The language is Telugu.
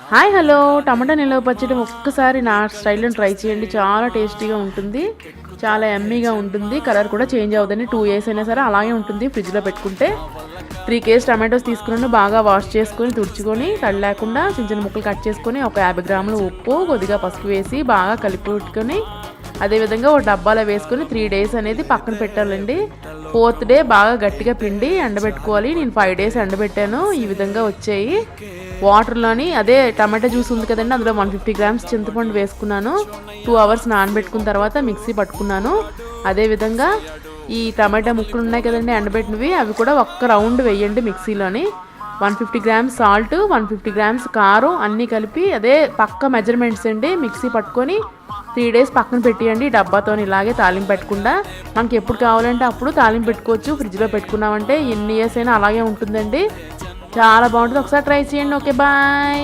హాయ్ హలో టమాటా నిల్వ పచ్చడి ఒక్కసారి నా స్టైల్లో ట్రై చేయండి. చాలా టేస్టీగా ఉంటుంది, చాలా ఎమ్మీగా ఉంటుంది. కలర్ కూడా చేంజ్ అవుతుంది. 2 ఇయర్స్ అయినా సరే అలాగే ఉంటుంది ఫ్రిడ్జ్లో పెట్టుకుంటే. 3 కేజీ టమాటోస్ తీసుకుని బాగా వాష్ చేసుకొని తుడుచుకొని తడి లేకుండా చిన్న చిన్న ముక్కలు కట్ చేసుకొని ఒక 50 గ్రాముల ఉప్పు కొద్దిగా పసుపు వేసి బాగా కలిపి పెట్టుకొని అదేవిధంగా ఒక డబ్బాలో వేసుకొని 3 డేస్ అనేది పక్కన పెట్టాలండి. 4th డే బాగా గట్టిగా పిండి ఎండబెట్టుకోవాలి. నేను 5 డేస్ ఎండబెట్టాను. ఈ విధంగా వచ్చాయి. వాటర్లోని అదే టమాటా జ్యూస్ ఉంది కదండి, అందులో 150 గ్రామ్స్ చింతపండు వేసుకున్నాను. 2 అవర్స్ నానబెట్టుకున్న తర్వాత మిక్సీ పట్టుకున్నాను. అదేవిధంగా ఈ టమాటా ముక్కలు ఉన్నాయి కదండి ఎండబెట్టినవి, అవి కూడా ఒక్క రౌండ్ వేయండి మిక్సీలోని. 150 గ్రామ్స్ సాల్ట్, 150 గ్రామ్స్ కారం అన్నీ కలిపి అదే పక్క మెజర్మెంట్స్ అండి. మిక్సీ పట్టుకొని 3 డేస్ పక్కన పెట్టేయండి డబ్బాతో. ఇలాగే తాలింపు పెట్టకుండా మనకి ఎప్పుడు కావాలంటే అప్పుడు తాలింపు పెట్టుకోవచ్చు. ఫ్రిడ్జ్లో పెట్టుకున్నామంటే ఎన్ని ఇయర్స్ అయినా అలాగే ఉంటుందండి. చాలా బాగుంటుంది. ఒకసారి ట్రై చేయండి. Okay, bye.